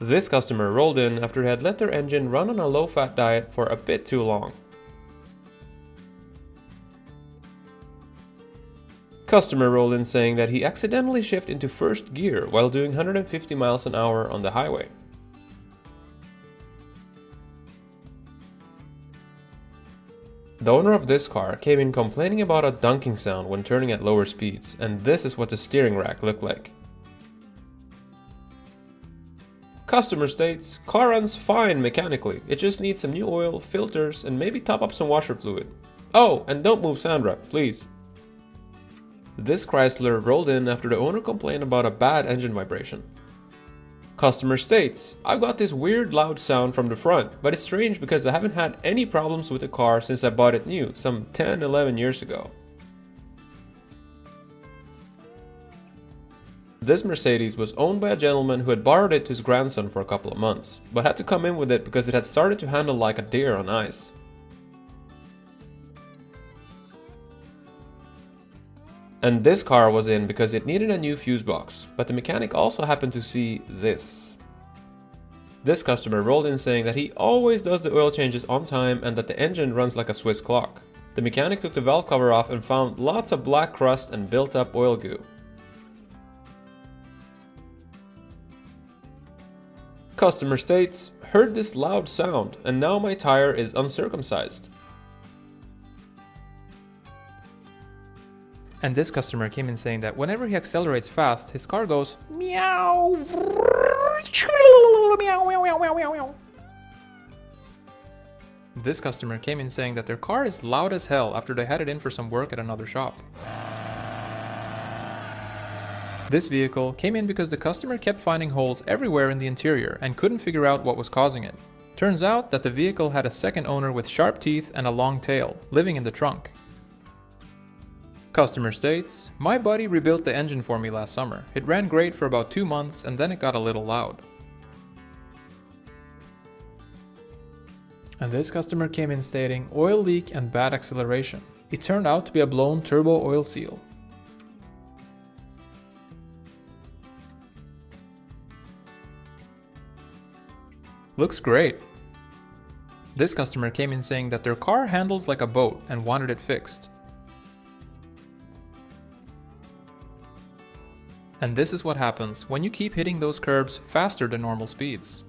This customer rolled in after he had let their engine run on a low-fat diet for a bit too long. Customer rolled in saying that he accidentally shifted into first gear while doing 150 miles an hour on the highway. The owner of this car came in complaining about a dunking sound when turning at lower speeds, and this is what the steering rack looked like. Customer states, car runs fine mechanically, it just needs some new oil, filters, and maybe top up some washer fluid. Oh, and don't move Sandra, please. This Chrysler rolled in after the owner complained about a bad engine vibration. Customer states, I've got this weird loud sound from the front, but it's strange because I haven't had any problems with the car since I bought it new, some 10-11 years ago. This Mercedes was owned by a gentleman who had borrowed it to his grandson for a couple of months, but had to come in with it because it had started to handle like a deer on ice. And this car was in because it needed a new fuse box, but the mechanic also happened to see this. This customer rolled in saying that he always does the oil changes on time and that the engine runs like a Swiss clock. The mechanic took the valve cover off and found lots of black crust and built up oil goo. Customer states, heard this loud sound and now my tire is uncircumcised. And this customer came in saying that whenever he accelerates fast, his car goes meow. This customer came in saying that their car is loud as hell after they had it in for some work at another shop. This vehicle came in because the customer kept finding holes everywhere in the interior and couldn't figure out what was causing it. Turns out that the vehicle had a second owner with sharp teeth and a long tail, living in the trunk. Customer states, my buddy rebuilt the engine for me last summer. It ran great for about 2 months and then it got a little loud. And this customer came in stating oil leak and bad acceleration. It turned out to be a blown turbo oil seal. Looks great. This customer came in saying that their car handles like a boat and wanted it fixed. And this is what happens when you keep hitting those curbs faster than normal speeds.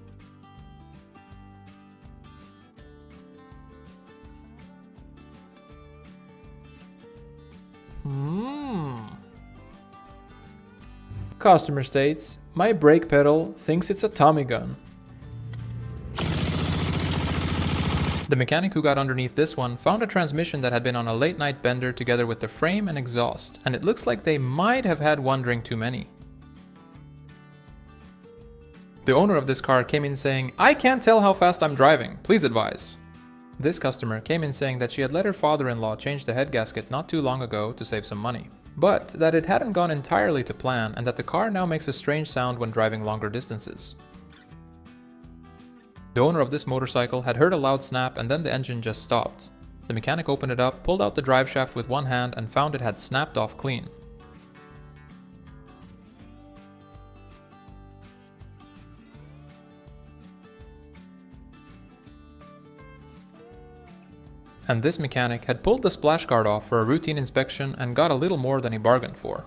Customer states, my brake pedal thinks it's a Tommy gun. The mechanic who got underneath this one found a transmission that had been on a late night bender together with the frame and exhaust, and it looks like they might have had one drink too many. The owner of this car came in saying, I can't tell how fast I'm driving, please advise. This customer came in saying that she had let her father-in-law change the head gasket not too long ago to save some money, but that it hadn't gone entirely to plan and that the car now makes a strange sound when driving longer distances. The owner of this motorcycle had heard a loud snap and then the engine just stopped. The mechanic opened it up, pulled out the drive shaft with one hand and found it had snapped off clean. And this mechanic had pulled the splash guard off for a routine inspection and got a little more than he bargained for.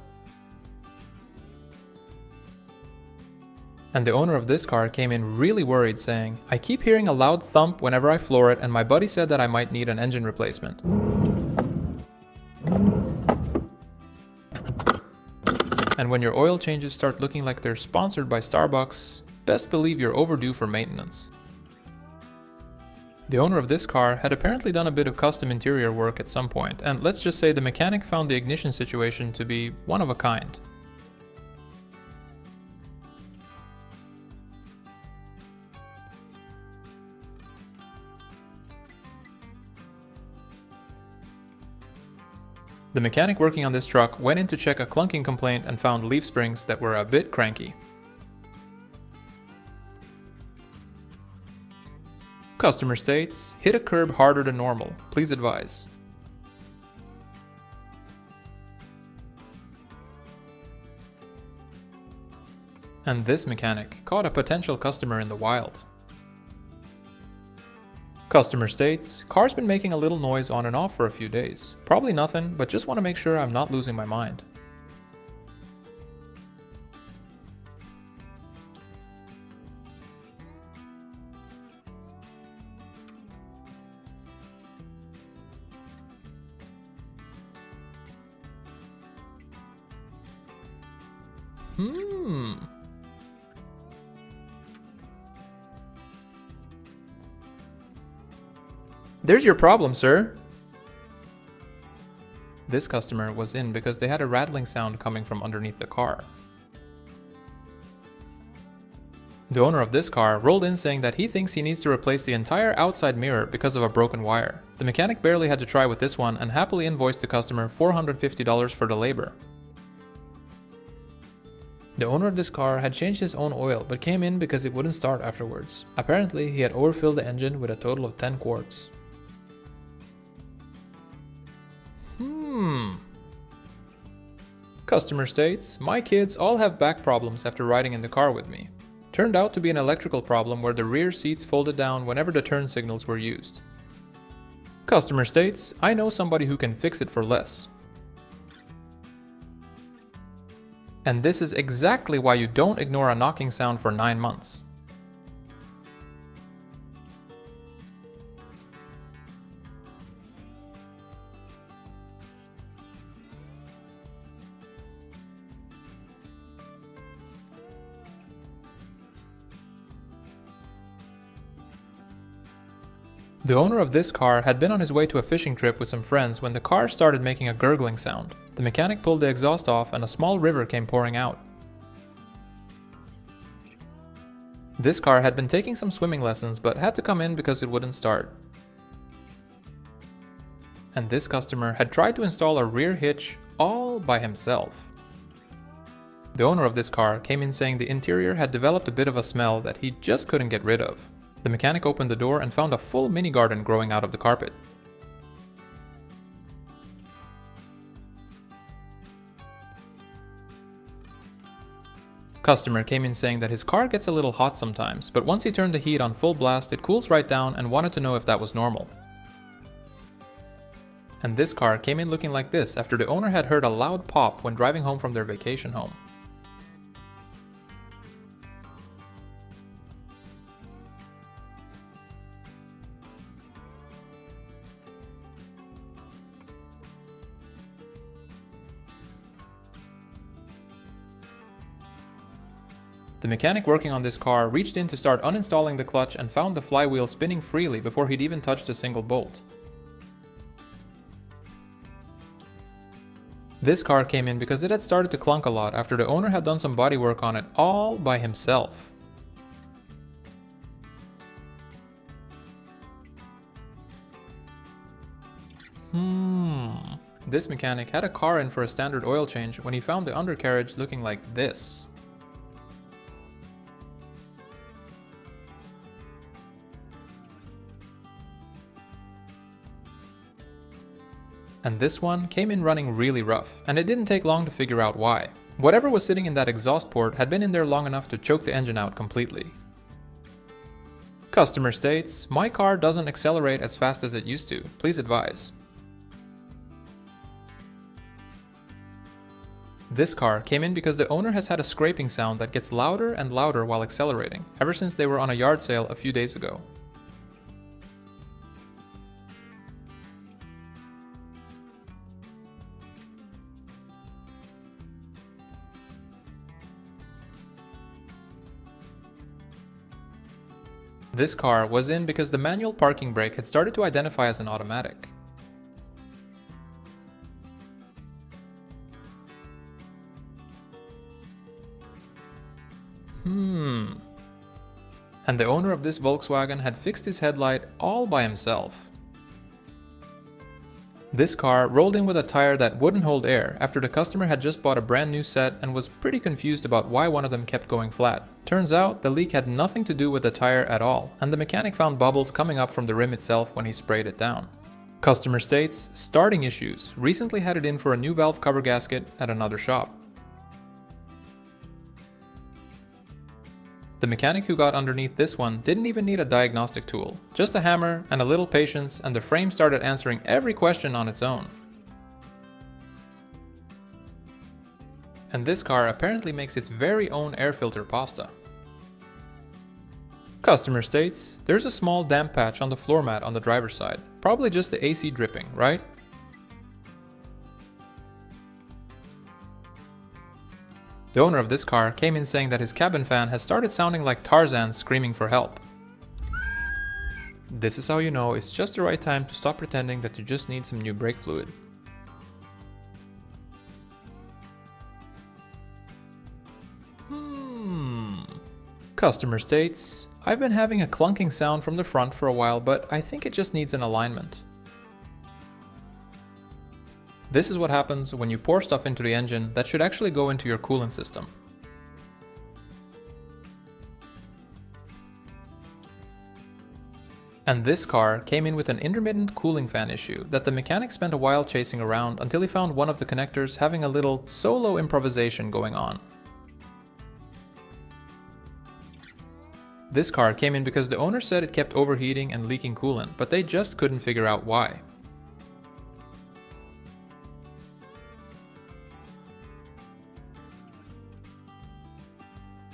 And the owner of this car came in really worried saying, I keep hearing a loud thump whenever I floor it and my buddy said that I might need an engine replacement. And when your oil changes start looking like they're sponsored by Starbucks, best believe you're overdue for maintenance. The owner of this car had apparently done a bit of custom interior work at some point, and let's just say the mechanic found the ignition situation to be one of a kind. The mechanic working on this truck went in to check a clunking complaint and found leaf springs that were a bit cranky. Customer states, hit a curb harder than normal, please advise. And this mechanic caught a potential customer in the wild. Customer states, car's been making a little noise on and off for a few days. Probably nothing, but just want to make sure I'm not losing my mind. There's your problem, sir. This customer was in because they had a rattling sound coming from underneath the car. The owner of this car rolled in saying that he thinks he needs to replace the entire outside mirror because of a broken wire. The mechanic barely had to try with this one and happily invoiced the customer $450 for the labor. The owner of this car had changed his own oil but came in because it wouldn't start afterwards. Apparently, he had overfilled the engine with a total of 10 quarts. Customer states, my kids all have back problems after riding in the car with me. Turned out to be an electrical problem where the rear seats folded down whenever the turn signals were used. Customer states, I know somebody who can fix it for less. And this is exactly why you don't ignore a knocking sound for 9 months. The owner of this car had been on his way to a fishing trip with some friends when the car started making a gurgling sound. The mechanic pulled the exhaust off and a small river came pouring out. This car had been taking some swimming lessons but had to come in because it wouldn't start. And this customer had tried to install a rear hitch all by himself. The owner of this car came in saying the interior had developed a bit of a smell that he just couldn't get rid of. The mechanic opened the door and found a full mini garden growing out of the carpet. Customer came in saying that his car gets a little hot sometimes, but once he turned the heat on full blast, it cools right down and wanted to know if that was normal. And this car came in looking like this after the owner had heard a loud pop when driving home from their vacation home. The mechanic working on this car reached in to start uninstalling the clutch and found the flywheel spinning freely before he'd even touched a single bolt. This car came in because it had started to clunk a lot after the owner had done some body work on it all by himself. This mechanic had a car in for a standard oil change when he found the undercarriage looking like this. And this one came in running really rough, and it didn't take long to figure out why. Whatever was sitting in that exhaust port had been in there long enough to choke the engine out completely. Customer states, my car doesn't accelerate as fast as it used to, please advise. This car came in because the owner has had a scraping sound that gets louder and louder while accelerating, ever since they were on a yard sale a few days ago. This car was in because the manual parking brake had started to identify as an automatic. And the owner of this Volkswagen had fixed his headlight all by himself. This car rolled in with a tire that wouldn't hold air after the customer had just bought a brand new set and was pretty confused about why one of them kept going flat. Turns out the leak had nothing to do with the tire at all, and the mechanic found bubbles coming up from the rim itself when he sprayed it down. Customer states, starting issues, recently had it in for a new valve cover gasket at another shop. The mechanic who got underneath this one didn't even need a diagnostic tool, just a hammer and a little patience, and the frame started answering every question on its own. And this car apparently makes its very own air filter pasta. Customer states, there's a small damp patch on the floor mat on the driver's side, probably just the AC dripping, right? The owner of this car came in saying that his cabin fan has started sounding like Tarzan screaming for help. This is how you know it's just the right time to stop pretending that you just need some new brake fluid. Customer states, I've been having a clunking sound from the front for a while, but I think it just needs an alignment. This is what happens when you pour stuff into the engine that should actually go into your coolant system. And this car came in with an intermittent cooling fan issue that the mechanic spent a while chasing around until he found one of the connectors having a little solo improvisation going on. This car came in because the owner said it kept overheating and leaking coolant, but they just couldn't figure out why.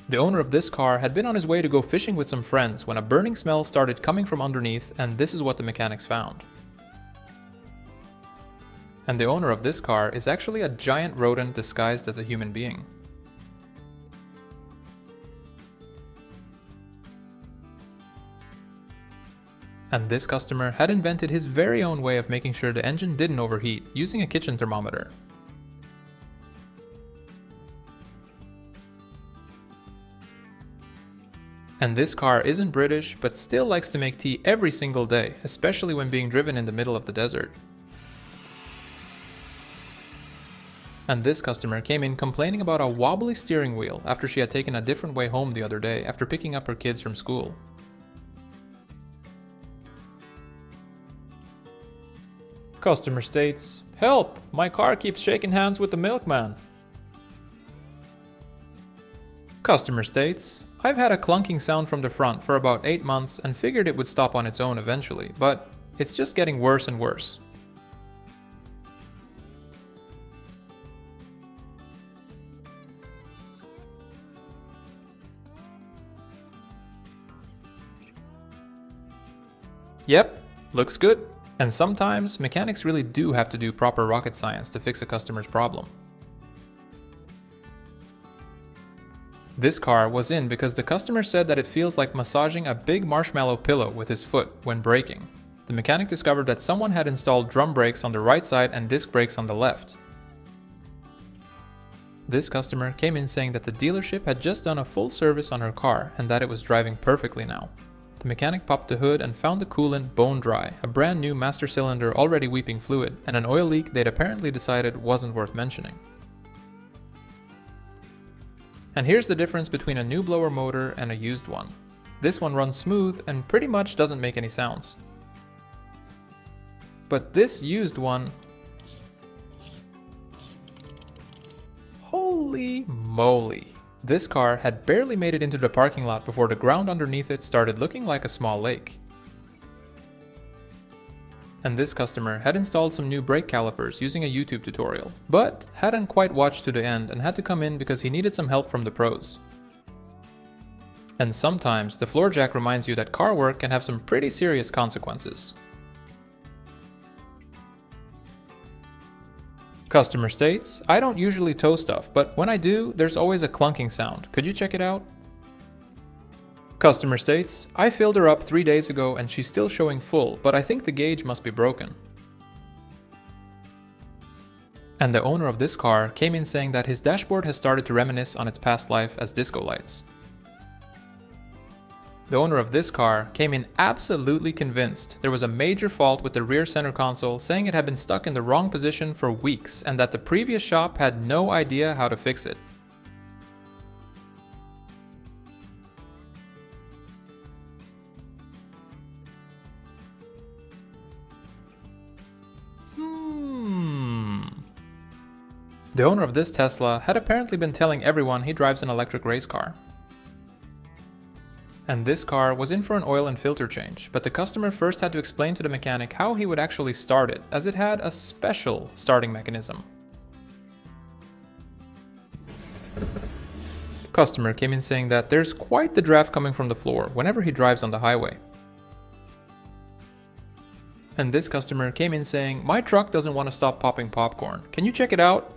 The owner of this car had been on his way to go fishing with some friends when a burning smell started coming from underneath, and this is what the mechanics found. And the owner of this car is actually a giant rodent disguised as a human being. And this customer had invented his very own way of making sure the engine didn't overheat using a kitchen thermometer. And this car isn't British, but still likes to make tea every single day, especially when being driven in the middle of the desert. And this customer came in complaining about a wobbly steering wheel after she had taken a different way home the other day after picking up her kids from school. Customer states, help! My car keeps shaking hands with the milkman. Customer states, I've had a clunking sound from the front for about 8 months and figured it would stop on its own eventually, but it's just getting worse and worse. Yep, looks good. And sometimes mechanics really do have to do proper rocket science to fix a customer's problem. This car was in because the customer said that it feels like massaging a big marshmallow pillow with his foot when braking. The mechanic discovered that someone had installed drum brakes on the right side and disc brakes on the left. This customer came in saying that the dealership had just done a full service on her car and that it was driving perfectly now. The mechanic popped the hood and found the coolant bone dry, a brand new master cylinder already weeping fluid, and an oil leak they'd apparently decided wasn't worth mentioning. And here's the difference between a new blower motor and a used one. This one runs smooth and pretty much doesn't make any sounds. But this used one... Holy moly! This car had barely made it into the parking lot before the ground underneath it started looking like a small lake. And this customer had installed some new brake calipers using a YouTube tutorial, but hadn't quite watched to the end and had to come in because he needed some help from the pros. And sometimes the floor jack reminds you that car work can have some pretty serious consequences. Customer states, I don't usually tow stuff, but when I do, there's always a clunking sound. Could you check it out? Customer states, I filled her up 3 days ago and she's still showing full, but I think the gauge must be broken. And the owner of this car came in saying that his dashboard has started to reminisce on its past life as disco lights. The owner of this car came in absolutely convinced there was a major fault with the rear center console, saying it had been stuck in the wrong position for weeks and that the previous shop had no idea how to fix it. The owner of this Tesla had apparently been telling everyone he drives an electric race car. And this car was in for an oil and filter change, but the customer first had to explain to the mechanic how he would actually start it, as it had a special starting mechanism. Customer came in saying that there's quite the draft coming from the floor whenever he drives on the highway. And this customer came in saying, my truck doesn't want to stop popping popcorn. Can you check it out?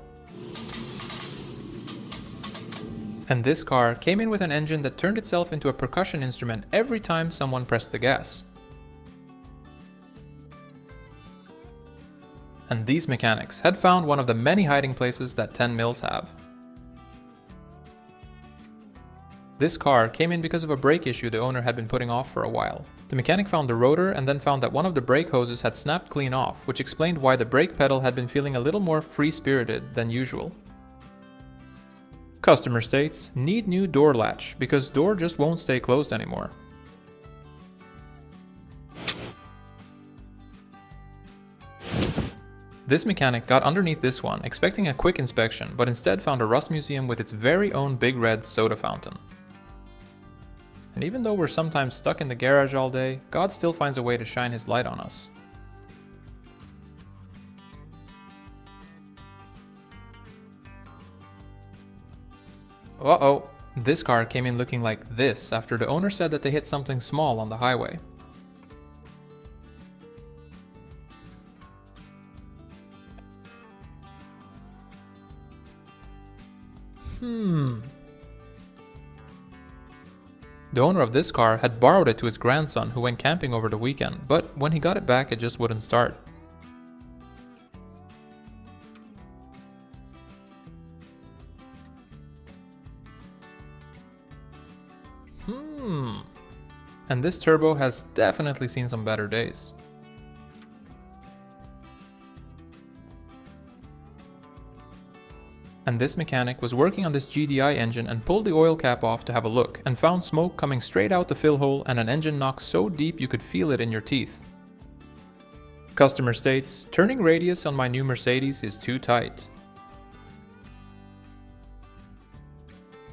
And this car came in with an engine that turned itself into a percussion instrument every time someone pressed the gas. And these mechanics had found one of the many hiding places that 10 mils have. This car came in because of a brake issue the owner had been putting off for a while. The mechanic found the rotor and then found that one of the brake hoses had snapped clean off, which explained why the brake pedal had been feeling a little more free-spirited than usual. Customer states, need new door latch because door just won't stay closed anymore. This mechanic got underneath this one expecting a quick inspection, but instead found a rust museum with its very own big red soda fountain. And even though we're sometimes stuck in the garage all day, God still finds a way to shine his light on us. Uh-oh, this car came in looking like this after the owner said that they hit something small on the highway. The owner of this car had borrowed it to his grandson who went camping over the weekend, but when he got it back it just wouldn't start. And this turbo has definitely seen some better days. And this mechanic was working on this GDI engine and pulled the oil cap off to have a look, and found smoke coming straight out the fill hole and an engine knock so deep you could feel it in your teeth. Customer states, turning radius on my new Mercedes is too tight.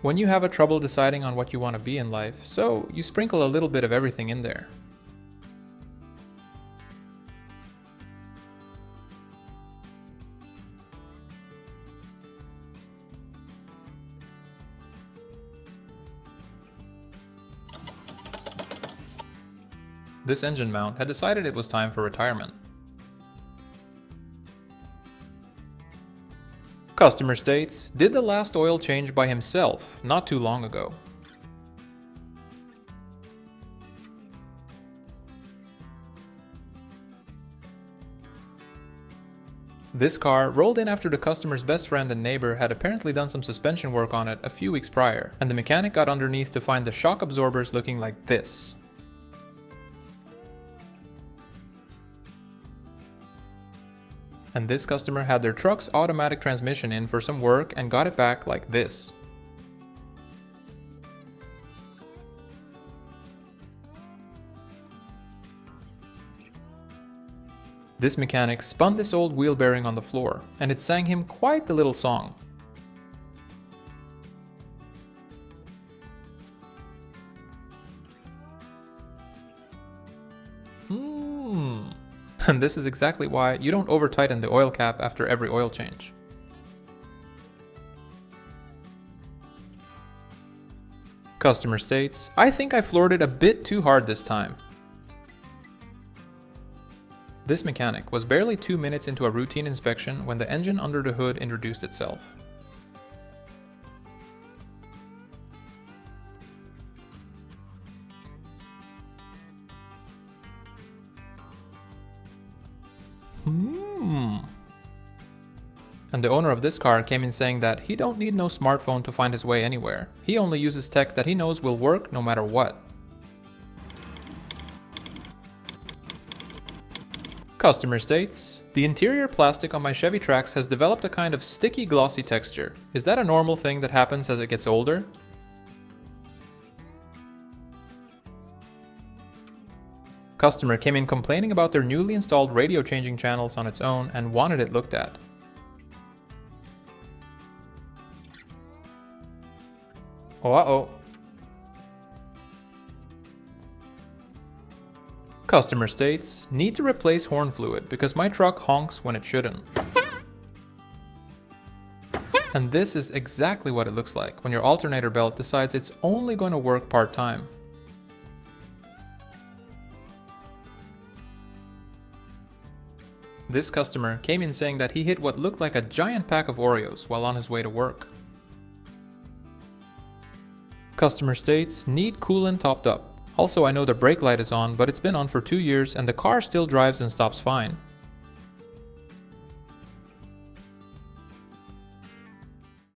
When you have a trouble deciding on what you want to be in life, so you sprinkle a little bit of everything in there. This engine mount had decided it was time for retirement. Customer states, did the last oil change by himself not too long ago. This car rolled in after the customer's best friend and neighbor had apparently done some suspension work on it a few weeks prior, and the mechanic got underneath to find the shock absorbers looking like this. And this customer had their truck's automatic transmission in for some work and got it back like this. This mechanic spun this old wheel bearing on the floor, and it sang him quite the little song. And this is exactly why you don't over-tighten the oil cap after every oil change. Customer states, I think I floored it a bit too hard this time. This mechanic was barely 2 minutes into a routine inspection when the engine under the hood introduced itself. And the owner of this car came in saying that he don't need no smartphone to find his way anywhere. He only uses tech that he knows will work no matter what. Customer states, the interior plastic on my Chevy Trax has developed a kind of sticky glossy texture. Is that a normal thing that happens as it gets older? Customer came in complaining about their newly installed radio changing channels on its own and wanted it looked at. Uh-oh. Customer states, need to replace horn fluid because my truck honks when it shouldn't. And this is exactly what it looks like when your alternator belt decides it's only going to work part-time. This customer came in saying that he hit what looked like a giant pack of Oreos while on his way to work. Customer states, need coolant topped up. Also, I know the brake light is on, but it's been on for 2 years and the car still drives and stops fine.